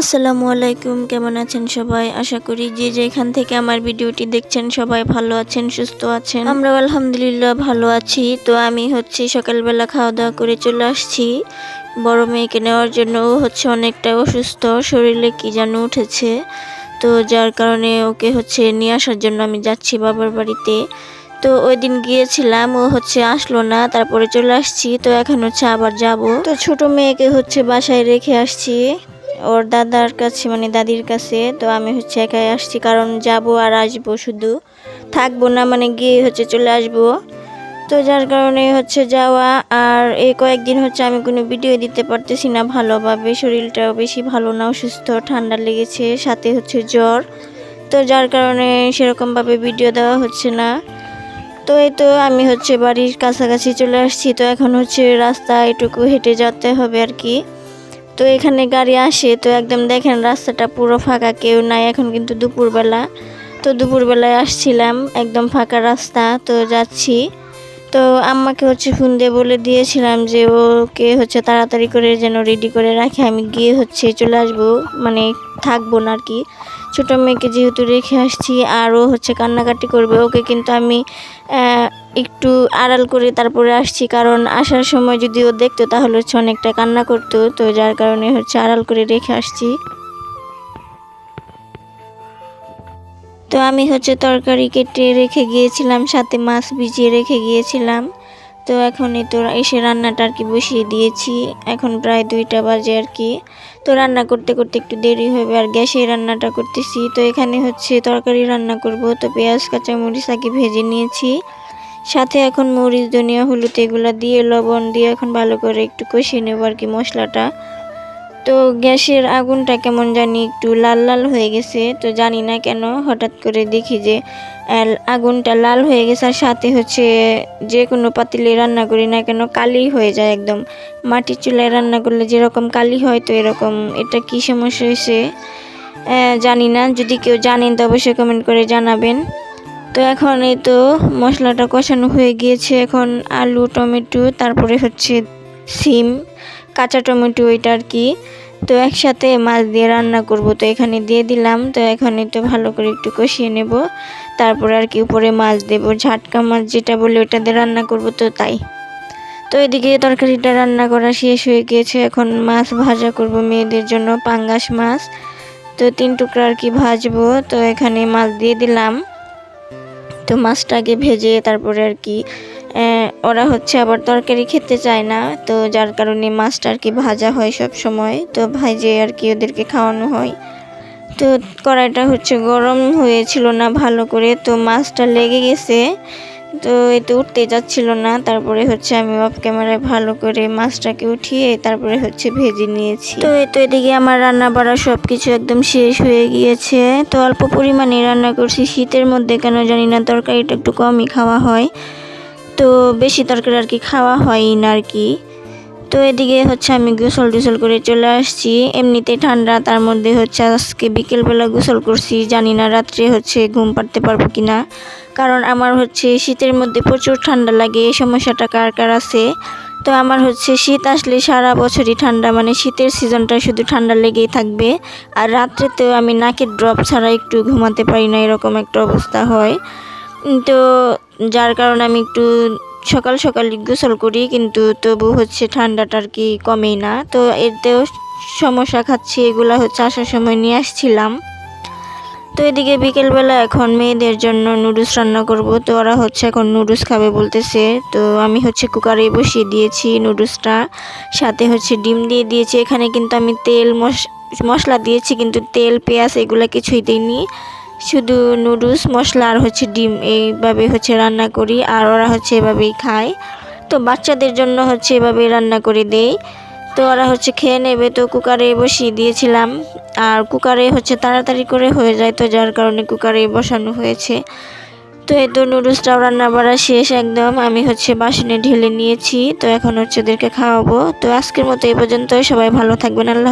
আসসালামু আলাইকুম, কেমন আছেন সবাই? আশা করি যে যেখান থেকে আমার ভিডিওটি দেখছেন সবাই ভালো আছেন, সুস্থ আছেন। আমরাও আলহামদুলিল্লাহ ভালো আছি। তো আমি সকালবেলা খাওয়া দাওয়া করে চলে আসছি বড় মেয়েকে নেওয়ার জন্য। ও অনেকটা অসুস্থ, শরীরে কি যেন উঠেছে। তো যার কারণে ওকে নিয়ে আসার জন্য আমি যাচ্ছি বাবার বাড়িতে। তো ওই দিন গিয়েছিলাম, ও আসলো না, তারপরে চলে আসছি। তো এখন আবার যাব। তো ছোট মেয়েকে বাসায় রেখে আসছি ওর দাদার কাছে, মানে দাদির কাছে। তো আমি একাই আসছি, কারণ যাব আর আসবো, শুধু থাকবো না, মানে গিয়ে চলে আসবো। তো যার কারণে যাওয়া। আর এই কয়েকদিন আমি কোনো ভিডিও দিতে পারতেছি না ভালোভাবে, শরীরটাও বেশি ভালো না, অসুস্থ, ঠান্ডা লেগেছে, সাথে জ্বর। তো যার কারণে সেরকমভাবে ভিডিও দেওয়া হচ্ছে না। তো এই তো আমি বাড়ির কাছাকাছি চলে আসছি। তো এখন রাস্তা এটুকু হেঁটে যেতে হবে আর কি। তো এখানে গাড়ি আসে, তো একদম দেখেন রাস্তাটা পুরো ফাঁকা, কেউ নাই। এখন কিন্তু দুপুরবেলা, তো দুপুরবেলায় আসছিলাম, একদম ফাঁকা রাস্তা। তো যাচ্ছি। তো আম্মাকে ফোন দিয়ে বলে দিয়েছিলাম যে ওকে তাড়াতাড়ি করে যেন রেডি করে রাখে, আমি গিয়ে চলে আসবো, মানে থাকবো না আর কি। ছোটো মেয়েকে যেহেতু রেখে আসছি, আর ও কান্নাকাটি করবে, ওকে কিন্তু আমি একটু আড়াল করে তারপরে আসছি, কারণ আসার সময় যদি ও দেখতো তাহলে অনেকটা কান্না করতো। তো যার কারণে আড়াল করে রেখে আসছি। তো আমি তরকারি কেটে রেখে গিয়েছিলাম, সাথে মাছ ভিজিয়ে রেখে গিয়েছিলাম। তো এখনই তো এসে রান্নাটা আর কি বসিয়ে দিয়েছি। এখন প্রায় 2টা বাজে আর কি। তো রান্না করতে করতে একটু দেরি হবে, আর গ্যাসে রান্নাটা করতেছি। তো এখানে তরকারি রান্না করব। তো পেঁয়াজ কাঁচামরিচ আগে ভেজে নিয়েছি, সাথে এখন মরিচ, ধনিয়া, হলুদ এগুলো দিয়ে লবণ দিয়ে এখন ভালো করে একটু কষিয়ে নেব আর কি মশলাটা। তো গ্যাসের আগুনটা কেমন জানি একটু লাল লাল হয়ে গেছে। তো জানি না কেন হঠাৎ করে দেখি যে আগুনটা লাল হয়ে গেছে, আর সাথে যে কোনো পাতিলে রান্না করি না কেন কালি হয়ে যায় একদম। মাটির চুলায় রান্না করলে যেরকম কালি হয়, তো এরকম। এটা কি সমস্যা হয়েছে জানি না, যদি কেউ জানেন তো অবশ্যই কমেন্ট করে জানাবেন। তো এখন এই তো মশলাটা কষানো হয়ে গিয়েছে। এখন আলু, টমেটো, তারপরে সিম, কাঁচা টমেটো, এটা আর কি। তো একসাথে মাছ দিয়ে রান্না করব। তো এখানে দিয়ে দিলাম। তো এখানে তো ভালো করে একটু কষিয়ে নেব, তারপরে আর কি উপরে মাছ দেব, ঝাটকা মাছ যেটা বলে ওটা দিয়ে রান্না করব। তো তাই। তো এদিকে তরকারিটা রান্না করা শেষ হয়ে গিয়েছে। এখন মাছ ভাজা করব মেয়েদের জন্য, পাঙ্গাস মাছ। তো 3 টুকরা আর কি ভাজবো। তো এখানে মাছ দিয়ে দিলাম। তো মাছটাকে ভেজে তারপরে আর কি ওরা আবার তরকারি খেতে চায় না, তো যার কারণে মাছটা আর কি ভাজা হয় সব সময়। তো ভাজে আর কি ওদেরকে খাওয়ানো হয়। তো কড়াইটা গরম হয়েছিল না ভালো করে, তো মাছটা লেগে গেছে। তো এতে উঠতে যাচ্ছিল না। তারপরে আমি অফ ক্যামেরায় ভালো করে মাছটাকে উঠিয়ে তারপরে ভেজে নিয়েছি। তো এদিকে আমার রান্না বাড়া সব কিছু একদম শেষ হয়ে গিয়েছে। তো অল্প পরিমাণে রান্না করছি, শীতের মধ্যে কেন জানি না তরকারিটা একটু কমই খাওয়া হয়, তো বেশি তরকারি আর কি খাওয়া হয় না আর কি। তো এদিকে আমি গোসল টোসল করে চলে আসছি। এমনিতে ঠান্ডা, তার মধ্যে আজকে বিকেলবেলা গোসল করছি। জানি না রাত্রে ঘুম পাড়তে পারবো কিনা, কারণ আমার শীতের মধ্যে প্রচুর ঠান্ডা লাগে। এই সমস্যাটা কার কার আছে? তো আমার শীত আসলে সারা বছরই ঠান্ডা, মানে শীতের সিজনটা শুধু ঠান্ডা লেগেই থাকবে। আর রাত্রেতেও আমি নাকের ড্রপ ছাড়া একটু ঘুমাতে পারি না, এরকম একটা অবস্থা হয়। তো যার কারণে আমি একটু সকাল সকাল গোসল করি, কিন্তু তবু ঠান্ডাটা আর কি কমেই না। তো এতেও সমস্যা খাচ্ছি, এগুলা আসার সময় নিয়ে আসছিলাম। তো এদিকে বিকেলবেলা এখন মেয়েদের জন্য নুডলস রান্না করব। তো ওরা এখন নুডলস খাবে বলতেছে। তো আমি কুকারে বসিয়ে দিয়েছি নুডলসটা, সাথে ডিম দিয়ে দিয়েছি। এখানে কিন্তু আমি তেল মশলা দিয়েছি, কিন্তু তেল, পেঁয়াজ এগুলা কিছুই দিইনি, শুধু নুডলস, মশলা আর ডিম, এইভাবে রান্না করি। আর ওরা এভাবেই খায়। তো বাচ্চাদের জন্য এভাবেই রান্না করে দেই। তো ওরা খেয়ে নেবে। তো কুকারে বসিয়ে দিয়েছিলাম, আর কুকারে তাড়াতাড়ি করে হয়ে যায়, তো যার কারণে কুকারে বসানো হয়েছে। তো এই তো নুডলসটাও রান্না বাড়া শেষ একদম। আমি বাসনে ঢেলে নিয়েছি। তো এখন ওদেরকে খাওয়াবো। তো আজকের মতো এই পর্যন্ত। সবাই ভালো থাকবেন। আল্লাহ।